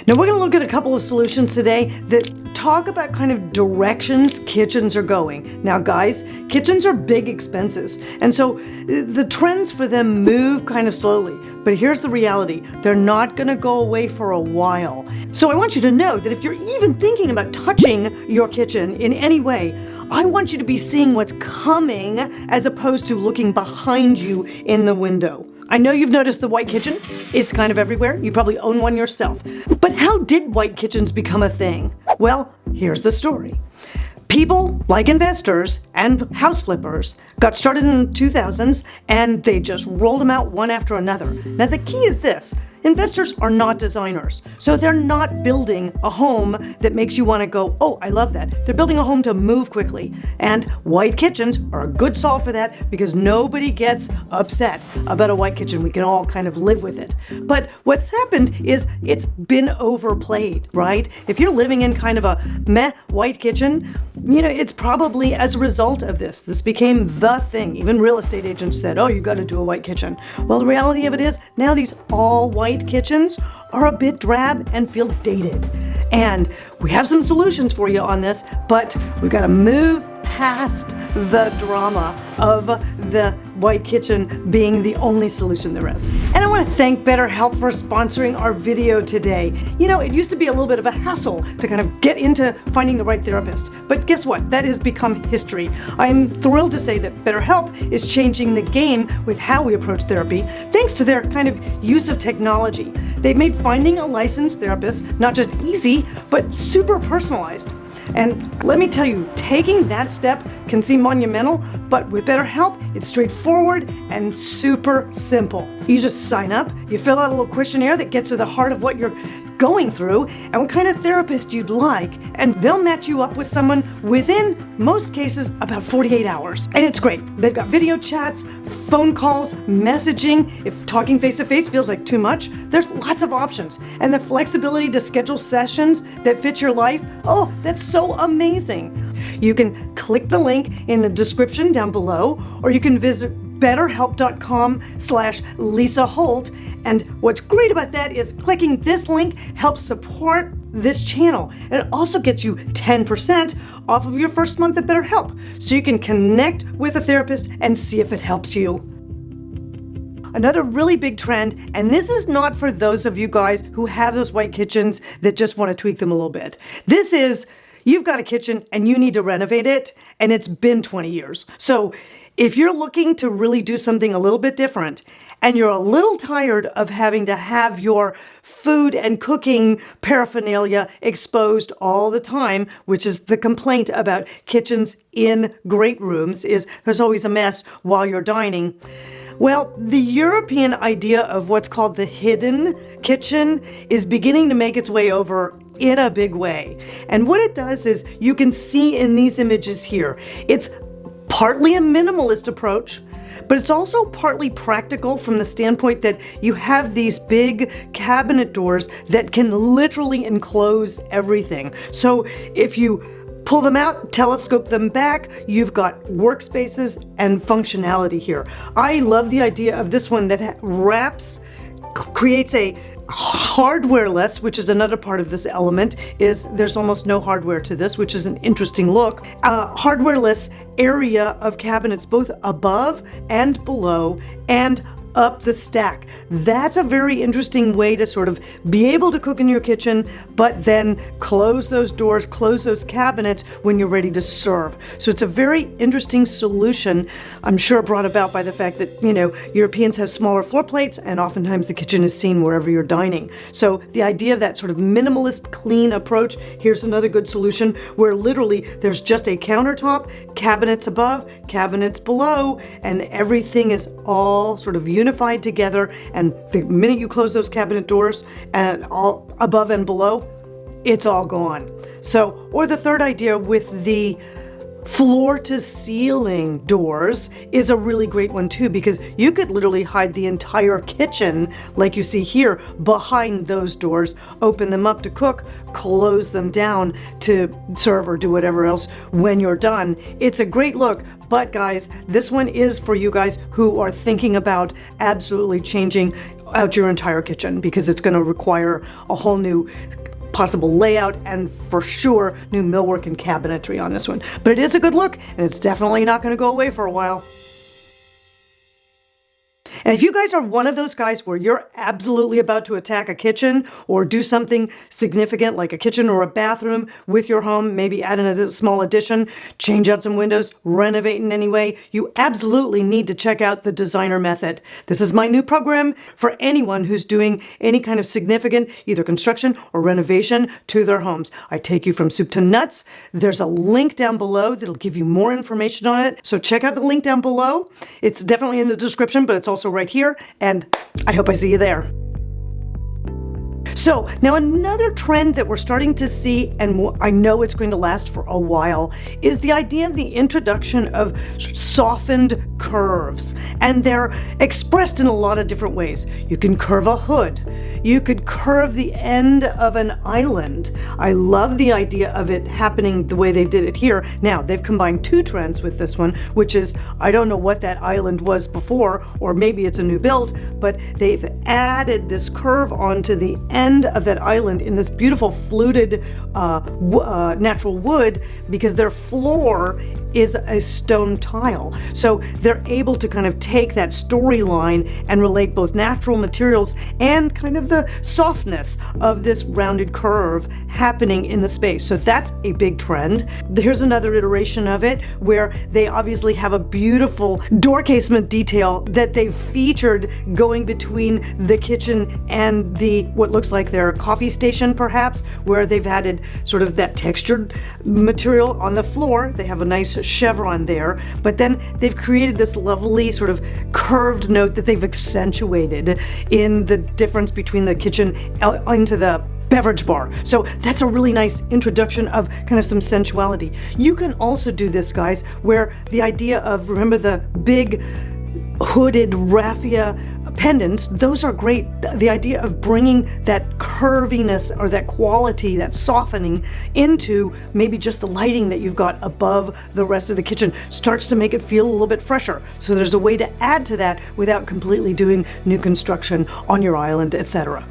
Now we're going to look at a couple of solutions today that talk about kind of directions kitchens are going. Now guys, kitchens are big expenses, and so the trends for them move kind of slowly. But here's the reality, they're not going to go away for a while. So I want you to know that if you're even thinking about touching your kitchen in any way, I want you to be seeing what's coming as opposed to looking behind you in the window. I know you've noticed the white kitchen. It's kind of everywhere. You probably own one yourself. But how did white kitchens become a thing? Well, here's the story. People, like investors and house flippers, got started in the 2000s and they just rolled them out one after another. Now the key is this. Investors are not designers, so they're not building a home that makes you want to go, oh, I love that. They're building a home to move quickly. And white kitchens are a good solve for that because nobody gets upset about a white kitchen. We can all kind of live with it. But what's happened is it's been overplayed, right? If you're living in kind of a meh white kitchen, it's probably as a result of this. This became the thing. Even real estate agents said, oh, you got to do a white kitchen. Well, the reality of it is now these all white kitchens are a bit drab and feel dated. And we have some solutions for you on this, but we've got to move past the drama of the white kitchen being the only solution there is. And I want to thank BetterHelp for sponsoring our video today. It used to be a little bit of a hassle to kind of get into finding the right therapist, but guess what? That has become history. I'm thrilled to say that BetterHelp is changing the game with how we approach therapy, thanks to their kind of use of technology. They've made finding a licensed therapist not just easy, but super personalized. And let me tell you, taking that step can seem monumental, but with BetterHelp, it's straightforward and super simple. You just sign up, you fill out a little questionnaire that gets to the heart of what you're going through and what kind of therapist you'd like, and they'll match you up with someone within, most cases, about 48 hours. And it's great. They've got video chats, phone calls, messaging. If talking face-to-face feels like too much, there's lots of options. And the flexibility to schedule sessions that fit your life, oh, that's so amazing. You can click the link in the description down below, or you can visit betterhelp.com/Lisa Holt. And what's great about that is clicking this link helps support this channel. And it also gets you 10% off of your first month of BetterHelp, so you can connect with a therapist and see if it helps you. Another really big trend, and this is not for those of you guys who have those white kitchens that just want to tweak them a little bit. This is, you've got a kitchen and you need to renovate it, and it's been 20 years. So if you're looking to really do something a little bit different, and you're a little tired of having to have your food and cooking paraphernalia exposed all the time, which is the complaint about kitchens in great rooms, is there's always a mess while you're dining. Well, the European idea of what's called the hidden kitchen is beginning to make its way over in a big way. And what it does is, you can see in these images here, it's partly a minimalist approach, but it's also partly practical from the standpoint that you have these big cabinet doors that can literally enclose everything. So if you pull them out, telescope them back, you've got workspaces and functionality here. I love the idea of this one that creates a hardware-less, which is another part of this element, is there's almost no hardware to this, which is an interesting look. Hardware-less area of cabinets both above and below and up the stack. That's a very interesting way to sort of be able to cook in your kitchen, but then close those doors, close those cabinets when you're ready to serve. So it's a very interesting solution, I'm sure brought about by the fact that, Europeans have smaller floor plates and oftentimes the kitchen is seen wherever you're dining. So the idea of that sort of minimalist, clean approach, here's another good solution where literally there's just a countertop, cabinets above, cabinets below, and everything is all sort of unified together, and the minute you close those cabinet doors and all above and below, it's all gone. So, or the third idea with the floor to ceiling doors is a really great one too, because you could literally hide the entire kitchen like you see here behind those doors, open them up to cook, close them down to serve or do whatever else when you're done. It's a great look, but guys, this one is for you guys who are thinking about absolutely changing out your entire kitchen, because it's going to require a whole new possible layout and for sure new millwork and cabinetry on this one. But it is a good look, and it's definitely not going to go away for a while. And if you guys are one of those guys where you're absolutely about to attack a kitchen or do something significant like a kitchen or a bathroom with your home, maybe add in a small addition, change out some windows, renovate in any way, you absolutely need to check out the Designer Method. This is my new program for anyone who's doing any kind of significant either construction or renovation to their homes. I take you from soup to nuts. There's a link down below that'll give you more information on it. So check out the link down below. It's definitely in the description, but it's also right here, and I hope I see you there. So now another trend that we're starting to see, and I know it's going to last for a while, is the idea of the introduction of softened curves. And they're expressed in a lot of different ways. You can curve a hood. You could curve the end of an island. I love the idea of it happening the way they did it here. Now, they've combined two trends with this one, which is, I don't know what that island was before, or maybe it's a new build, but they've added this curve onto the end of that island in this beautiful fluted natural wood, because their floor is a stone tile. So they're able to kind of take that storyline and relate both natural materials and kind of the softness of this rounded curve happening in the space. So that's a big trend. Here's another iteration of it where they obviously have a beautiful door casement detail that they've featured going between the kitchen and the what looks like their coffee station, perhaps, where they've added sort of that textured material on the floor. They have a nice chevron there, but then they've created this lovely sort of curved note that they've accentuated in the difference between the kitchen into the beverage bar. So that's a really nice introduction of kind of some sensuality. You can also do this, guys, where the idea of, remember the big hooded raffia pendants, those are great. The idea of bringing that curviness or that quality, that softening into maybe just the lighting that you've got above the rest of the kitchen starts to make it feel a little bit fresher. So there's a way to add to that without completely doing new construction on your island, etc.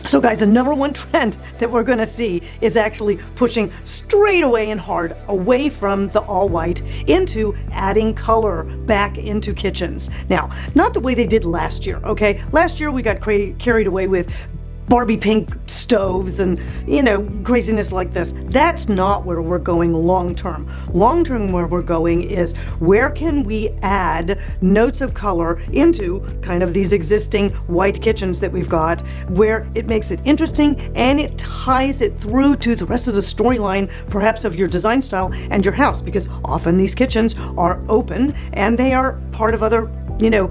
So guys, the number one trend that we're going to see is actually pushing straight away and hard away from the all white into adding color back into kitchens. Now, not the way they did last year, okay? Last year we got carried away with Barbie pink stoves and, craziness like this. That's not where we're going long term. Long term, where we're going is where can we add notes of color into kind of these existing white kitchens that we've got, where it makes it interesting and it ties it through to the rest of the storyline, perhaps of your design style and your house, because often these kitchens are open and they are part of other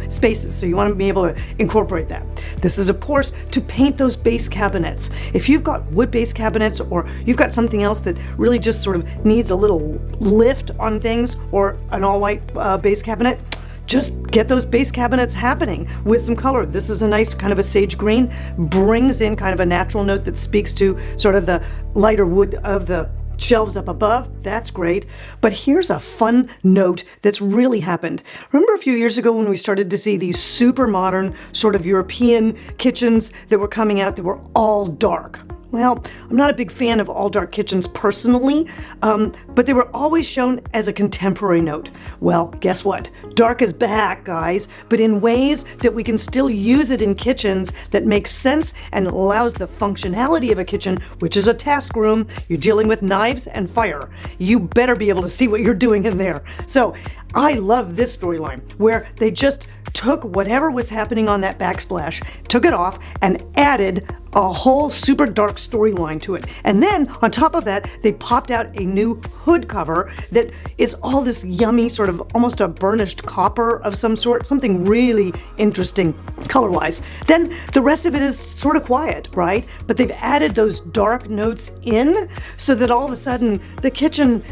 spaces. So you want to be able to incorporate that. This is, of course, to paint those base cabinets. If you've got wood-based cabinets, or you've got something else that really just sort of needs a little lift on things, or an all-white base cabinet, just get those base cabinets happening with some color. This is a nice kind of a sage green, brings in kind of a natural note that speaks to sort of the lighter wood of the shelves up above. That's great. But here's a fun note that's really happened. Remember a few years ago when we started to see these super modern sort of European kitchens that were coming out that were all dark? Well, I'm not a big fan of all dark kitchens personally, but they were always shown as a contemporary note. Well, guess what? Dark is back, guys, but in ways that we can still use it in kitchens that makes sense and allows the functionality of a kitchen, which is a task room. You're dealing with knives and fire. You better be able to see what you're doing in there. So I love this storyline where they just took whatever was happening on that backsplash, took it off, and added a whole super dark storyline to it. And then on top of that, they popped out a new hood cover that is all this yummy sort of almost a burnished copper of some sort, something really interesting color-wise. Then the rest of it is sort of quiet, right? But they've added those dark notes in so that all of a sudden the kitchen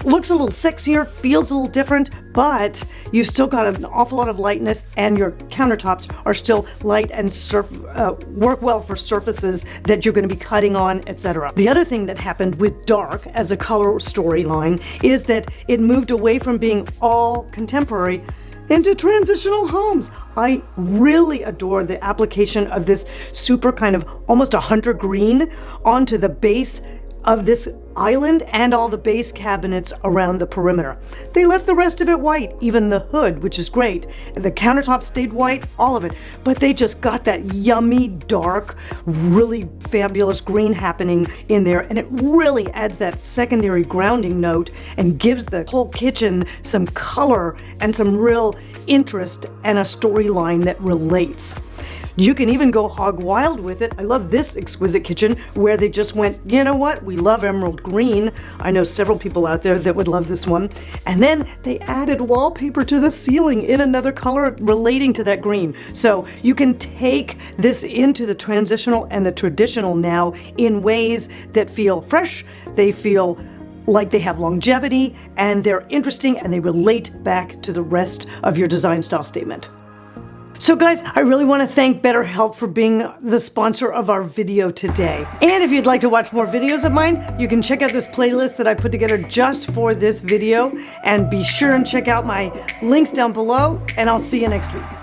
looks a little sexier, feels a little different, but you've still got an awful lot of lightness, and your countertops are still light and work well for surfaces that you're going to be cutting on, etc. The other thing that happened with dark as a color storyline is that it moved away from being all contemporary into transitional homes. I really adore the application of this super kind of almost a hunter green onto the base of this island and all the base cabinets around the perimeter. They left the rest of it white, even the hood, which is great. The countertop stayed white, all of it. But they just got that yummy, dark, really fabulous green happening in there, and it really adds that secondary grounding note and gives the whole kitchen some color and some real interest and a storyline that relates. You can even go hog wild with it. I love this exquisite kitchen where they just went, you know what, we love emerald green. I know several people out there that would love this one. And then they added wallpaper to the ceiling in another color relating to that green. So you can take this into the transitional and the traditional now in ways that feel fresh, they feel like they have longevity, and they're interesting, and they relate back to the rest of your design style statement. So guys, I really want to thank BetterHelp for being the sponsor of our video today. And if you'd like to watch more videos of mine, you can check out this playlist that I put together just for this video, and be sure and check out my links down below, and I'll see you next week.